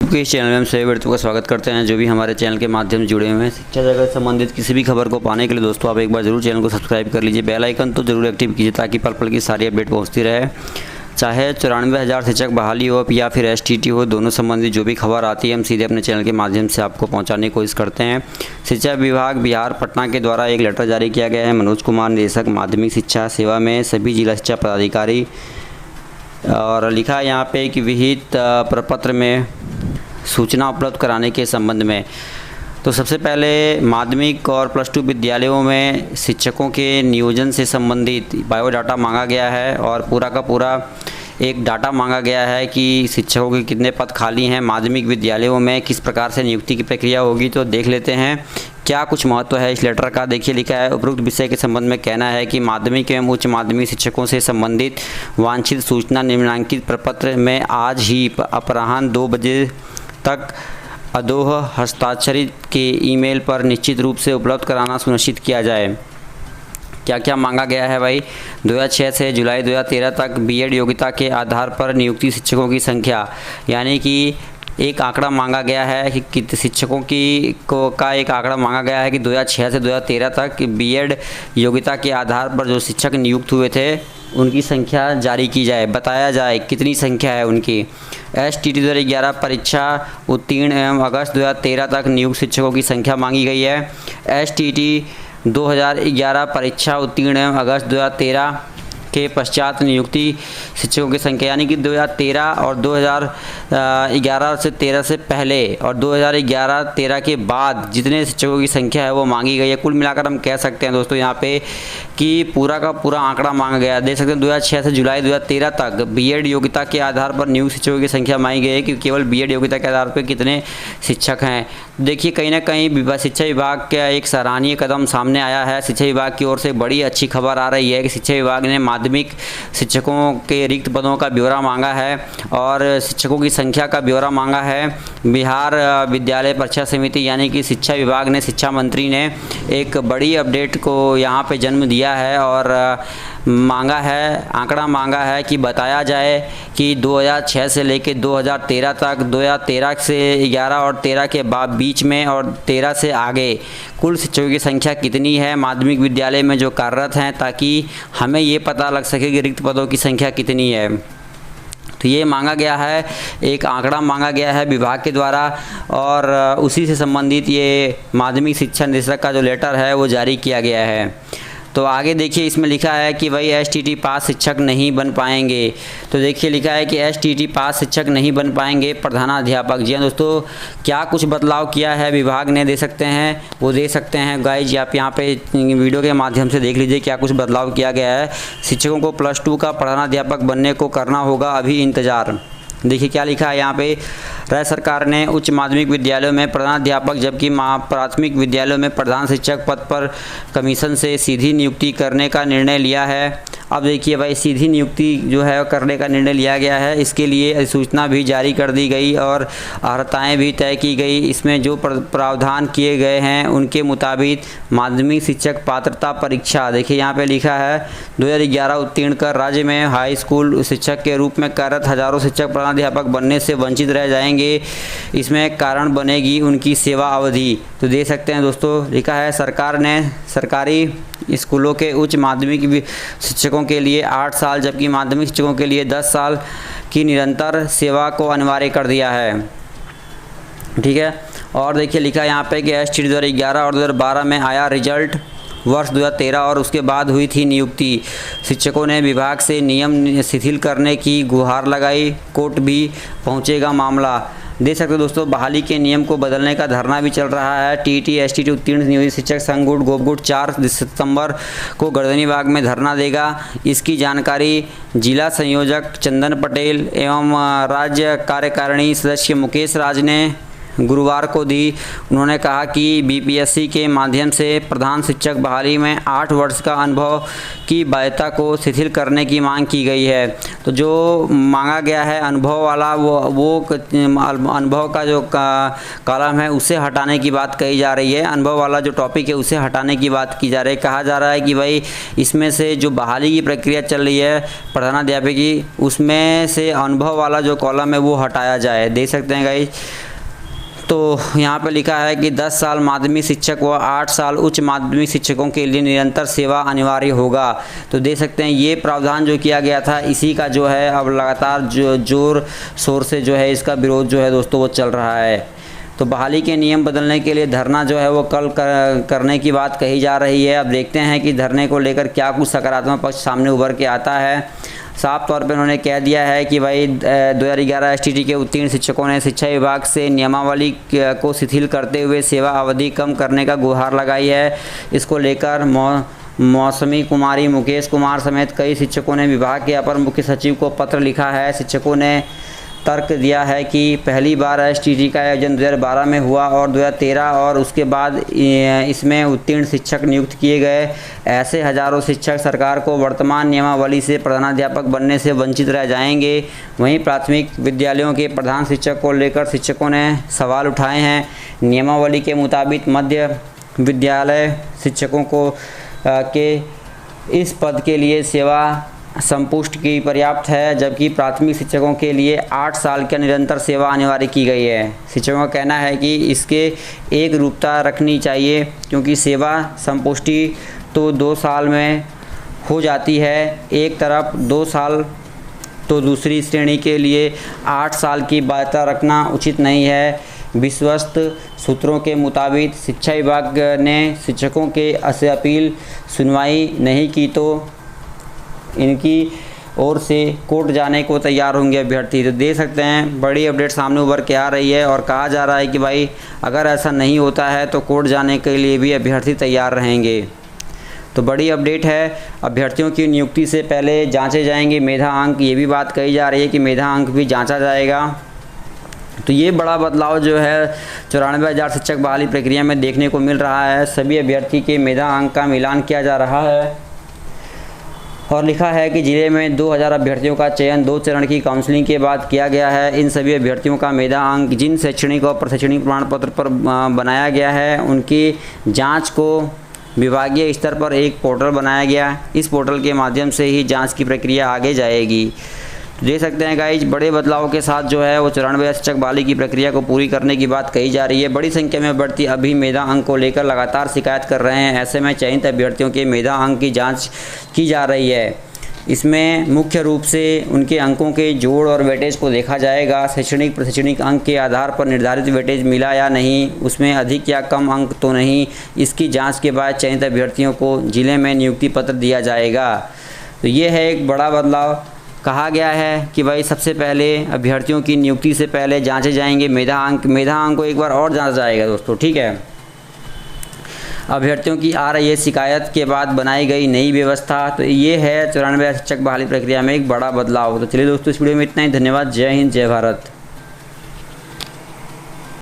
क्योंकि इस चैनल में हम सभी व्यक्तियों का स्वागत करते हैं जो भी हमारे चैनल के माध्यम से जुड़े हुए हैं। शिक्षा जगत संबंधित किसी भी खबर को पाने के लिए दोस्तों आप एक बार जरूर चैनल को सब्सक्राइब कर लीजिए, बेल आइकन तो जरूर एक्टिव कीजिए ताकि पल पल की सारी अपडेट पहुंचती रहे। चाहे 94,000 शिक्षक बहाली हो या फिर STT हो, दोनों संबंधित जो भी खबर आती है हम सीधे अपने चैनल के माध्यम से आपको पहुंचाने की कोशिश करते हैं। शिक्षा विभाग बिहार पटना के द्वारा एक लेटर जारी किया गया है। मनोज कुमार, निदेशक माध्यमिक शिक्षा सेवा में सभी जिला शिक्षा पदाधिकारी, और लिखा है यहाँ पे कि विहित प्रपत्र में सूचना उपलब्ध कराने के संबंध में। तो सबसे पहले माध्यमिक और +2 विद्यालयों में शिक्षकों के नियोजन से संबंधित बायोडाटा मांगा गया है और पूरा का पूरा एक डाटा मांगा गया है कि शिक्षकों के कितने पद खाली हैं माध्यमिक विद्यालयों में, किस प्रकार से नियुक्ति की प्रक्रिया होगी। तो देख लेते हैं क्या कुछ महत्व है इस लेटर का। देखिए लिखा है, उपरोक्त विषय के संबंध में कहना है कि माध्यमिक एवं उच्च माध्यमिक शिक्षकों से संबंधित वांछित सूचना निम्नलिखित प्रपत्र में आज ही अपराह्न 2 बजे तक अधोह हस्ताक्षरित के ईमेल पर निश्चित रूप से उपलब्ध कराना सुनिश्चित किया जाए। क्या क्या मांगा गया है भाई? 2006 से जुलाई 2013 तक B.Ed योग्यता के आधार पर नियुक्ति शिक्षकों की संख्या, यानी कि एक आंकड़ा मांगा गया है कि कितने शिक्षकों का एक आंकड़ा मांगा गया है कि 2006 से 2013 तक B.Ed योग्यता के आधार पर जो शिक्षक नियुक्त हुए थे उनकी संख्या जारी की जाए, बताया जाए कितनी संख्या है उनकी। STT 2011 परीक्षा उत्तीर्ण एवं अगस्त 2013 तक नियुक्त शिक्षकों की संख्या मांगी गई है। STT 2011 परीक्षा उत्तीर्ण एवं अगस्त 2013 के पश्चात नियुक्ति शिक्षकों की संख्या, यानी कि 2013 और 2011 से 13 से पहले और 2011-13 के बाद जितने शिक्षकों की संख्या है वो मांगी गई है। कुल मिलाकर हम कह सकते हैं दोस्तों यहाँ पे कि पूरा का पूरा आंकड़ा मांगा गया। देख सकते हैं 2006 से जुलाई 2013 तक B.Ed योग्यता के आधार पर नियुक्त शिक्षकों की संख्या मांगी गई है कि केवल B.Ed योग्यता के आधार पर कितने शिक्षक हैं। देखिए कहीं ना कहीं शिक्षा विभाग का एक सराहनीय कदम सामने आया है। शिक्षा विभाग की ओर से बड़ी अच्छी खबर आ रही है कि शिक्षा विभाग ने माध्यमिक शिक्षकों के रिक्त पदों का ब्यौरा मांगा है और शिक्षकों की संख्या का ब्यौरा मांगा है। बिहार विद्यालय परीक्षा समिति यानी कि शिक्षा विभाग ने, शिक्षा मंत्री ने एक बड़ी अपडेट को यहाँ पे जन्म दिया है और मांगा है, आंकड़ा मांगा है कि बताया जाए कि 2006 से लेकर 2013 तक, 2013 से 11 और 13 के बाद बीच में और 13 से आगे कुल शिक्षकों की संख्या कितनी है माध्यमिक विद्यालय में जो कार्यरत हैं, ताकि हमें ये पता लग सके कि रिक्त पदों की संख्या कितनी है। तो ये मांगा गया है, एक आंकड़ा मांगा गया है विभाग के द्वारा और उसी से संबंधित ये माध्यमिक शिक्षा निदेशक का जो लेटर है वो जारी किया गया है। तो आगे देखिए इसमें लिखा है कि भाई STT पास शिक्षक नहीं बन पाएंगे। तो देखिए लिखा है कि STT पास शिक्षक नहीं बन पाएंगे प्रधानाध्यापक। जी हाँ दोस्तों, क्या कुछ बदलाव किया है विभाग ने, दे सकते हैं वो दे सकते हैं गाइज, आप यहाँ पे वीडियो के माध्यम से देख लीजिए क्या कुछ बदलाव किया गया है। शिक्षकों को +2 का प्रधानाध्यापक बनने को करना होगा अभी इंतज़ार। देखिए क्या लिखा है यहाँ पे, राज्य सरकार ने उच्च माध्यमिक विद्यालयों में प्रधानाध्यापक जबकि प्राथमिक विद्यालयों में प्रधान शिक्षक पद पर कमीशन से सीधी नियुक्ति करने का निर्णय लिया है। अब देखिए भाई सीधी नियुक्ति जो है करने का निर्णय लिया गया है, इसके लिए अधिसूचना भी जारी कर दी गई और अर्हताएँ भी तय की गई। इसमें जो प्रावधान किए गए हैं उनके मुताबिक माध्यमिक शिक्षक पात्रता परीक्षा, देखिए यहाँ पे लिखा है 2011 उत्तीर्ण कर राज्य में हाई स्कूल शिक्षक के रूप में कार्यरत हजारों शिक्षक प्रधानाध्यापक बनने से वंचित रह जाएंगे। इसमें कारण बनेगी उनकी सेवा अवधि। तो दे सकते हैं दोस्तों, लिखा है सरकार ने सरकारी स्कूलों के उच्च माध्यमिक शिक्षकों के लिए 8 साल जबकि माध्यमिक शिक्षकों के लिए 10 साल की निरंतर सेवा को अनिवार्य कर दिया है। ठीक है, और देखिए लिखा है यहाँ पे कि STT 2011 और 2012 में आया रिजल्ट वर्ष 2013 और उसके बाद हुई थी नियुक्ति। शिक्षकों ने विभाग से नियम शिथिल करने की गुहार लगाई, कोर्ट भी पहुंचेगा मामला। देख सकते हो दोस्तों, बहाली के नियम को बदलने का धरना भी चल रहा है। TT STT उत्तीर्ण नियोजित शिक्षक संघ गुट गोपगुट 4 सितंबर को गर्दनीबाग में धरना देगा। इसकी जानकारी जिला संयोजक चंदन पटेल एवं राज्य कार्यकारिणी सदस्य मुकेश राज ने गुरुवार को दी। उन्होंने कहा कि बीपीएससी के माध्यम से प्रधान शिक्षक बहाली में 8 वर्ष का अनुभव की बाध्यता को शिथिल करने की मांग की गई है। तो जो मांगा गया है अनुभव वाला वो अनुभव का जो कॉलम है उसे हटाने की बात कही जा रही है। अनुभव वाला जो टॉपिक है उसे हटाने की बात की जा रही है। कहा जा रहा है कि भाई इसमें से जो बहाली की प्रक्रिया चल रही है प्रधानाध्यापक की, उसमें से अनुभव वाला जो कॉलम है वो हटाया जाए। देख सकते हैं गाइस, तो यहाँ पे लिखा है कि 10 साल माध्यमिक शिक्षक व 8 साल उच्च माध्यमिक शिक्षकों के लिए निरंतर सेवा अनिवार्य होगा। तो देख सकते हैं ये प्रावधान जो किया गया था इसी का जो है अब लगातार जो जोर शोर से जो है इसका विरोध जो है दोस्तों वो चल रहा है। तो बहाली के नियम बदलने के लिए धरना जो है वो कल करने की बात कही जा रही है। अब देखते हैं कि धरने को लेकर क्या कुछ सकारात्मक पक्ष सामने उभर के आता है। साफ तौर पे उन्होंने कह दिया है कि भाई 2011 एसटीटी के उत्तीर्ण शिक्षकों ने शिक्षा विभाग से नियमावली को शिथिल करते हुए सेवा अवधि कम करने का गुहार लगाई है। इसको लेकर मौसमी कुमारी, मुकेश कुमार समेत कई शिक्षकों ने विभाग के अपर मुख्य सचिव को पत्र लिखा है। शिक्षकों ने तर्क दिया है कि पहली बार एसटीटी का आयोजन 2012 में हुआ और 2013 और उसके बाद इसमें उत्तीर्ण शिक्षक नियुक्त किए गए। ऐसे हजारों शिक्षक सरकार को वर्तमान नियमावली से प्रधानाध्यापक बनने से वंचित रह जाएंगे। वहीं प्राथमिक विद्यालयों के प्रधान शिक्षक को लेकर शिक्षकों ने सवाल उठाए हैं। नियमावली के मुताबिक मध्य विद्यालय शिक्षकों को के इस पद के लिए सेवा संपुष्टि की पर्याप्त है, जबकि प्राथमिक शिक्षकों के लिए 8 साल की निरंतर सेवा अनिवार्य की गई है। शिक्षकों का कहना है कि इसके एक रूपता रखनी चाहिए, क्योंकि सेवा संपुष्टि तो 2 साल में हो जाती है एक तरफ, 2 साल तो दूसरी श्रेणी के लिए 8 साल की बाध्यता रखना उचित नहीं है। विश्वस्त सूत्रों के मुताबिक शिक्षा विभाग ने शिक्षकों के से अपील सुनवाई नहीं की तो इनकी ओर से कोर्ट जाने को तैयार होंगे अभ्यर्थी। तो देख सकते हैं बड़ी अपडेट सामने उभर के आ रही है और कहा जा रहा है कि भाई अगर ऐसा नहीं होता है तो कोर्ट जाने के लिए भी अभ्यर्थी तैयार रहेंगे। तो बड़ी अपडेट है। अभ्यर्थियों की नियुक्ति से पहले जांचे जाएंगे मेधा अंक, ये भी बात कही जा रही है कि मेधा अंक भी जांचा जाएगा। तो ये बड़ा बदलाव जो है 94,000 शिक्षक बहाली प्रक्रिया में देखने को मिल रहा है। सभी अभ्यर्थी के मेधा अंक का मिलान किया जा रहा है और लिखा है कि जिले में 2000 अभ्यर्थियों का चयन 2 चरण की काउंसलिंग के बाद किया गया है। इन सभी अभ्यर्थियों का मेधा अंक जिन शैक्षणिक और प्रशैक्षणिक प्रमाण पत्र पर बनाया गया है उनकी जांच को विभागीय स्तर पर एक पोर्टल बनाया गया। इस पोर्टल के माध्यम से ही जांच की प्रक्रिया आगे जाएगी। तो देख सकते हैं गाइज बड़े बदलाव के साथ जो है वो 94 शिक्षक बहाली की प्रक्रिया को पूरी करने की बात कही जा रही है। बड़ी संख्या में अभ्यर्थी अभी मेधा अंक को लेकर लगातार शिकायत कर रहे हैं। ऐसे में चयनित अभ्यर्थियों के मेधा अंक की जांच की जा रही है। इसमें मुख्य रूप से उनके अंकों के जोड़ और वेटेज को देखा जाएगा। शैक्षणिक प्रशैक्षणिक अंक के आधार पर निर्धारित वेटेज मिला या नहीं, उसमें अधिक या कम अंक तो नहीं, इसकी जाँच के बाद चयनित अभ्यर्थियों को जिले में नियुक्ति पत्र दिया जाएगा। तो ये है एक बड़ा बदलाव। कहा गया है कि भाई सबसे पहले अभ्यर्थियों की नियुक्ति से पहले जांचे जाएंगे मेधा अंक। मेधा अंक को एक बार और जांचा जाएगा दोस्तों, ठीक है। अभ्यर्थियों की आ रही है शिकायत के बाद बनाई गई नई व्यवस्था। तो ये है 94 शिक्षक बहाली प्रक्रिया में एक बड़ा बदलाव। तो चलिए दोस्तों इस वीडियो में इतना ही। धन्यवाद। जय हिंद, जय भारत।